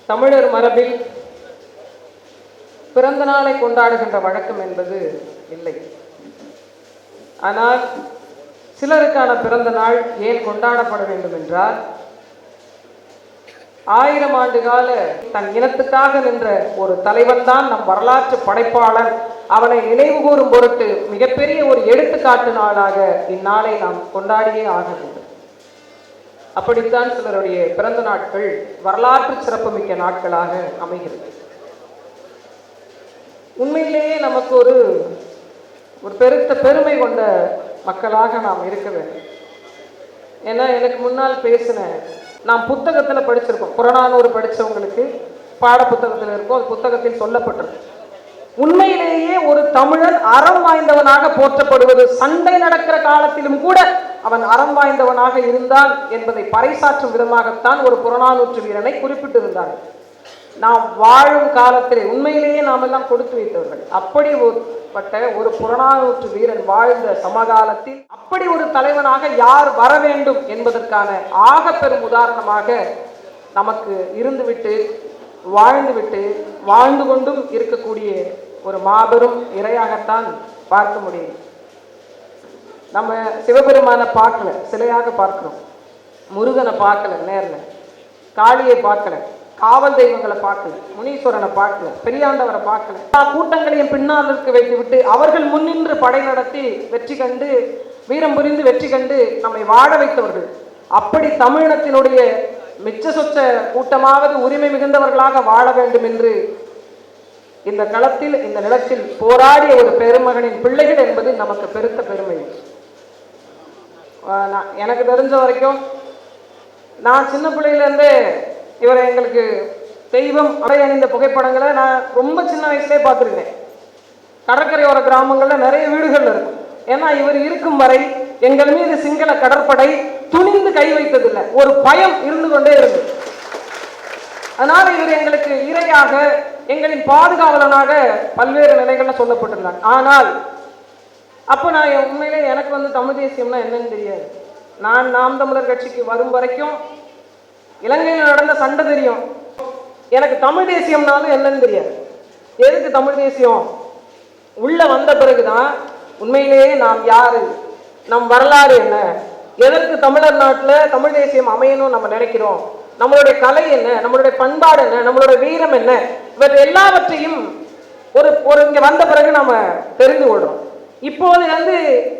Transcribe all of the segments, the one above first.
தமிழர் மரபில் பிறந்த நாளை கொண்டாடுகின்ற வழக்கம் என்பது இல்லை. ஆனால் சிலருக்கான பிறந்த நாள் ஏன் கொண்டாடப்பட வேண்டும் என்றால், 1000 ஆண்டு கால தன் இனத்துக்காக நின்ற ஒரு தலைவன் தான் நம் வரலாற்று படைப்பாளன். அவனை நினைவு கூறும் பொருட்டு மிகப்பெரிய ஒரு எடுத்துக்காட்டு நாளாக இந்நாளை நாம் கொண்டாடியே ஆக வேண்டும். அப்படித்தான் சிலருடைய பிறந்த நாட்கள் வரலாற்று சிறப்புமிக்க நாட்களாக அமைகிறது. உண்மையிலேயே நமக்கு ஒரு பெருத்த பெருமை கொண்ட மக்களாக நாம் இருக்க வேண்டும். ஏன்னா எனக்கு முன்னால் பேசின நாம் புத்தகத்தில் படிச்சிருக்கோம், புறநானூறு படித்தவங்களுக்கு பாட புத்தகத்தில் இருக்கும், அது புத்தகத்தில் சொல்லப்பட்டிருக்கு. உண்மையிலேயே ஒரு தமிழன் அறம் வாய்ந்தவனாக போற்றப்படுவது சண்டை நடக்கிற காலத்திலும் கூட அவன் அறம் வாய்ந்தவனாக இருந்தான் என்பதை பறைசாற்றும் விதமாகத்தான் ஒரு புறநானூற்று வீரனை குறிப்பிட்டிருந்தார். நாம் வாழும் காலத்திலே உண்மையிலேயே நாம் எல்லாம் கொடுத்து வைத்தவர்கள். அப்படி ஒரு புறநானூற்று வீரன் வாழ்ந்த சமகாலத்தில் அப்படி ஒரு தலைவனாக யார் வர வேண்டும் என்பதற்கான ஆக பெரும் உதாரணமாக நமக்கு இருந்துவிட்டு வாழ்ந்துவிட்டு வாழ்ந்து கொண்டும் இருக்கக்கூடிய ஒரு மாபெரும் இறையாகத்தான் பார்க்க முடியும். நம்ம சிவபெருமான பார்க்கல, சிலையாக பார்க்கிறோம். முருகனை பார்க்கல, நேரில் காளியை பார்க்கல, காவல் தெய்வங்களை பார்க்கல, முனீஸ்வரனை பார்க்கல, பெரியாண்டவரை பார்க்கல. கூட்டங்களையும் பின்னால் இருக்க வைத்து விட்டு அவர்கள் முன்னின்று படை நடத்தி வெற்றி கண்டு வீரம் புரிந்து வெற்றி கண்டு நம்மை வாழ வைத்தவர்கள். அப்படி தமிழினத்தினுடைய மிச்ச சொச்ச கூட்டமாவது உரிமை மிகுந்தவர்களாக வாழ வேண்டும் என்று இந்த களத்தில் இந்த நிலத்தில் போராடிய ஒரு பெருமகனின் பிள்ளைகள் என்பது நமக்கு பெருத்த பெருமை. எனக்கு தெரிஞ்ச வரைக்கும் நான் சின்ன பிள்ளையிலேருந்தே இவரை எங்களுக்கு தெய்வம் அடை அணிந்த புகைப்படங்களை நான் ரொம்ப சின்ன வயசுலேயே பார்த்துருக்கேன். கடற்கரையோர கிராமங்களில் நிறைய வீடுகள் இருக்கும். ஏன்னா இவர் இருக்கும் வரை எங்கள் மீது சிங்கள கடற்படை துணிந்து கை வைத்ததில்லை, ஒரு பயம் இருந்து கொண்டே இருந்தது. அதனால இவர் எங்களுக்கு இரையாக எங்களின் பாதுகாவலனாக பல்வேறு நிலைகளில் சொல்லப்பட்டிருந்தாங்க. ஆனால் அப்போ நான் உண்மையிலே எனக்கு தமிழ் தேசியம்னா என்னன்னு தெரியாது. நான் நாம் தமிழர் கட்சிக்கு வரும் வரைக்கும் இலங்கையில் நடந்த சண்டை தெரியும், எனக்கு தமிழ் தேசியம்னாலும் என்னன்னு தெரியாது. எதுக்கு தமிழ் தேசியம் உள்ள வந்த பிறகுதான் உண்மையிலேயே நாம் யாரு, நம் வரலாறு என்ன, எதற்கு தமிழர் நாட்டில் தமிழ் தேசியம் அமையணும் நம்ம நினைக்கிறோம், நம்மளுடைய கலை என்ன, நம்மளுடைய பண்பாடு என்ன, நம்மளுடைய வீரம் என்ன, இவர் எல்லாவற்றையும் ஒரு இங்க வந்த பிறகு நம்ம தெரிந்து கொள்றோம். இப்போது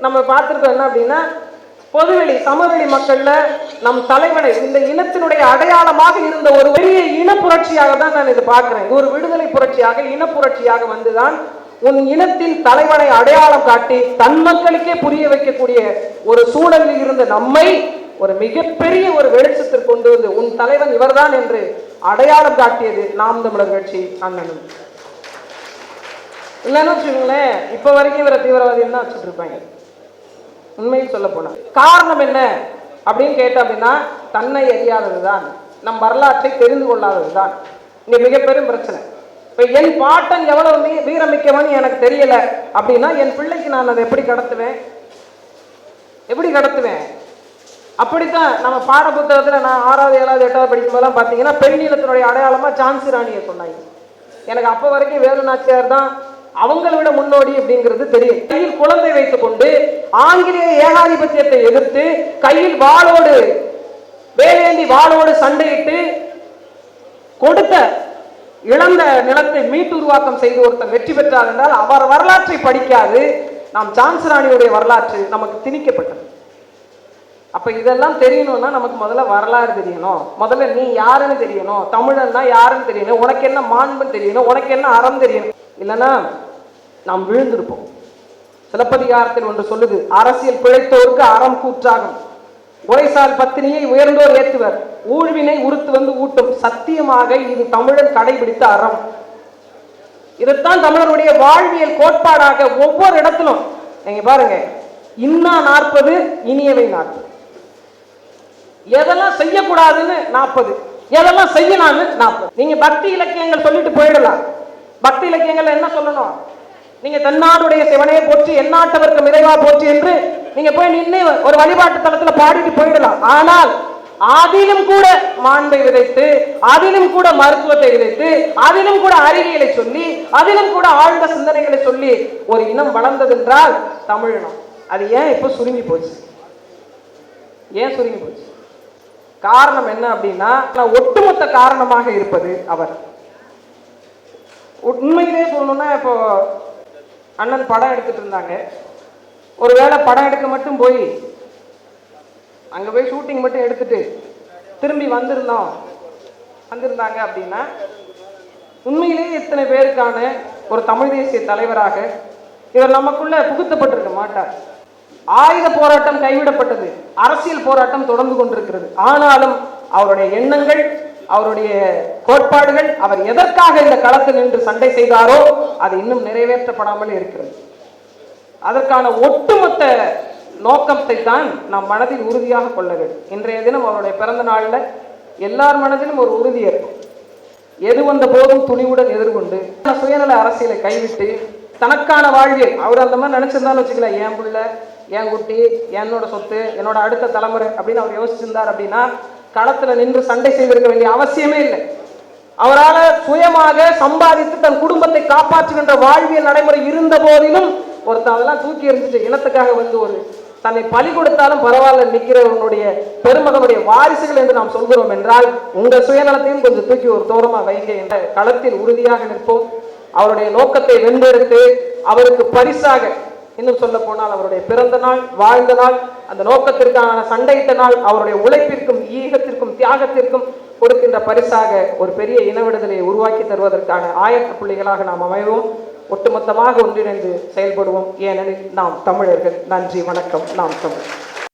நம்ம பார்த்துருக்கோம் என்ன அப்படின்னா, பொதுவெளி சமவெளி மக்கள்ல நம் தலைவனை இந்த இனத்தினுடைய அடையாளமாக இருந்த ஒரு பெரிய இன புரட்சியாக தான் நான் இதை பார்க்கிறேன். இது ஒரு விடுதலை புரட்சியாக, இன புரட்சியாக வந்துதான் உன் இனத்தின் தலைவனை அடையாளம் காட்டி தன் மக்களுக்கே புரிய வைக்கக்கூடிய ஒரு சூழலில் இருந்த நம்மை ஒரு மிகப்பெரிய ஒரு வெளிச்சத்திற்கு கொண்டு வந்து உன் தலைவன் இவர்தான் என்று அடையாளம் காட்டியது நாம் தமிழர் கட்சி அண்ணனும். இல்லைன்னு வச்சுக்கோங்களேன், இப்ப வரைக்கும் இவரை தீவிரவாதிகள் தான் வச்சுட்டு இருப்பாங்க. உண்மையில் சொல்ல போனா காரணம் என்ன அப்படின்னு கேட்டோம் அப்படின்னா, தன்னை அறியாததுதான், நம் வரலாற்றை தெரிந்து கொள்ளாததுதான் இங்க மிகப்பெரும் பிரச்சனை. இப்ப என் பாட்டன் எவ்வளவு வீரமிக்கவன் எனக்கு தெரியல அப்படின்னா என் பிள்ளைக்கு நான் அதை எப்படி கடத்துவேன்? அப்படித்தான் நம்ம பாட புத்தகத்துல நான் 6வது 7வது 8வது படிக்கும் போதெல்லாம் பார்த்தீங்கன்னா பெண்ணிலத்தினுடைய அடையாளமா ஜான்சி ராணியை சொன்னாங்க. எனக்கு அப்ப வரைக்கும் வேலுநாச்சியார் தான் அவங்களை விட முன்னோடி அப்படிங்கிறது தெரியும். கையில் குழந்தை வைத்துக் கொண்டு ஆங்கிலேய ஏகாதிபத்தியத்தை எதிர்த்து கையில் வாளோடு வேலேந்தி வாளோடு சண்டையிட்டு கொடுத்த இழந்த நிலத்தை மீட்டுருவாக்கம் செய்து ஒருத்தர் வெற்றி பெற்றார் என்றால் அவர் வரலாற்றை படிக்காது நாம் ஜான்சி ராணியுடைய வரலாற்று நமக்கு திணிக்கப்பட்டது. அப்ப இதெல்லாம் தெரியணும்னா நமக்கு முதல்ல வரலாறு தெரியணும், முதல்ல நீ யாருன்னு தெரியணும், தமிழன்னா யாருன்னு தெரியணும், உனக்கு என்ன மாண்புன்னு தெரியணும், உனக்கு என்ன அறம் தெரியணும். இல்லைன்னா நாம் விழுந்திருப்போம். சிலப்பதிகாரத்தில் ஒன்று சொல்லுது, அரசியல் பிழைத்தோருக்கு அறம் கூற்றாகும், உரைசால் பத்தினியை உயர்ந்தோர் ஏத்துவர், ஊழ்வினை உறுத்து வந்து ஊட்டும், சத்தியமாக இது தமிழன் கடைபிடித்த அறம். இதைத்தான் தமிழருடைய வாழ்வியல் கோட்பாடாக ஒவ்வொரு இடத்திலும் நீங்க பாருங்க, இன்னா 40 இனியவை 40, எதெல்லாம் செய்யக்கூடாதுன்னு 40, எதெல்லாம் செய்யலாம்னு 40. நீங்க பக்தி இலக்கியங்கள் சொல்லிட்டு போயிடலாம். பக்தி இலக்கியங்கள் என்ன சொல்லணும், நீங்க தன்னாடுடைய சிவனையை போற்றி எந்நாட்டவருக்கு இறைவா போற்றி என்று நீங்க போய் நின்று ஒரு வழிபாட்டு தளத்துல பாடிட்டு போயிடலாம். ஆனால் அதிலும் கூட மாண்பை விதைத்து, அதிலும் கூட மருத்துவத்தை விதைத்து, அதிலும் கூட அறிவியலை சொல்லி, அதிலும் கூட ஆழ்ந்த சிந்தனைகளை சொல்லி ஒரு இனம் வளர்ந்தது என்றால் தமிழினம். அது ஏன் இப்ப சுருங்கி போச்சு? ஏன் சுருங்கி போச்சு? காரணம் என்ன அப்படின்னா, ஒட்டுமொத்த காரணமாக இருப்பது அவர். உண்மையிலே சொல்லணும்னா, இப்போ அண்ணன் படம் எடுத்துட்டு இருந்தாங்க. ஒருவேளை படம் எடுக்க மட்டும் போய் அங்க போய் ஷூட்டிங் மட்டும் எடுத்துட்டு திரும்பி வந்திருந்தாங்க அப்படின்னா, உண்மையிலேயே இத்தனை பேருக்கான ஒரு தமிழ் தேசிய தலைவராக இவர் நமக்குள்ள புகுத்தப்பட்டிருக்க மாட்டார். ஆயுத போராட்டம் கைவிடப்பட்டது, அரசியல் போராட்டம் தொடர்ந்து கொண்டிருக்கிறது. ஆனாலும் அவருடைய எண்ணங்கள், அவருடைய கோட்பாடுகள், அவர் எதற்காக இந்த களத்தில் நின்று சண்டை செய்தாரோ அது இன்னும் நிறைவேற்றப்படாமல் இருக்கிறது. அதற்கான ஒட்டுமொத்த நோக்கத்தை தான் நாம் மனதில் உறுதியாக கொள்ள வேண்டும். இன்றைய தினம் அவருடைய பிறந்த நாளில் எல்லார் மனதிலும் ஒரு உறுதி இருக்கும். எது வந்த போதும் துணிவுடன் எதிர்கொண்டு சுயநல அரசியலை கைவிட்டு தனக்கான வாழ்வியல், அவர் அந்த மாதிரி நினைச்சிருந்தாலும் வச்சுக்கல, என் பிள்ளை, என் குட்டி, என்னோட சொத்து, என்னோட அடுத்த தலைமுறை அப்படின்னு அவர் யோசிச்சிருந்தார் அப்படின்னா களத்துல நின்று சண்டை செய்திருக்க வேண்டிய அவசியமே இல்லை. அவரால் சுயமாக சம்பாதித்து தன் குடும்பத்தை காப்பாற்றுகின்ற வாழ்வியல் நடைமுறை இருந்த போதிலும் ஒருத்தன் அதெல்லாம் தூக்கி எறிஞ்சிட்டு இனத்துக்காக வந்து ஒரு தன்னை பலி கொடுத்தாலும் பரவாயில்ல நிற்கிறவனுடைய பெருமகனுடைய வாரிசுகள் என்று நாம் சொல்கிறோம் என்றால், உங்கள் சுயநலத்தையும் கொஞ்சம் தூக்கி ஒரு தோரமா வைங்க என்ற களத்தில் உறுதியாக நிற்போம். அவருடைய நோக்கத்தை வென்றெடுத்து அவருக்கு பரிசாக, இன்னும் சொல்ல போனால் அவருடைய பிறந்த நாள், வாழ்ந்த நாள், அந்த நோக்கத்திற்கான சண்டையிட்ட நாள், அவருடைய உழைப்பிற்கும் ஈகத்திற்கும் தியாகத்திற்கும் கொடுக்கின்ற பரிசாக ஒரு பெரிய இன விடுதலையை உருவாக்கி தருவதற்கான ஆயத்த புள்ளிகளாக நாம் அமைவோம். ஒட்டுமொத்தமாக ஒன்றிணைந்து செயல்படுவோம். ஏனெனில் நாம் தமிழர்கள். நன்றி, வணக்கம். நாம் தமிழ்.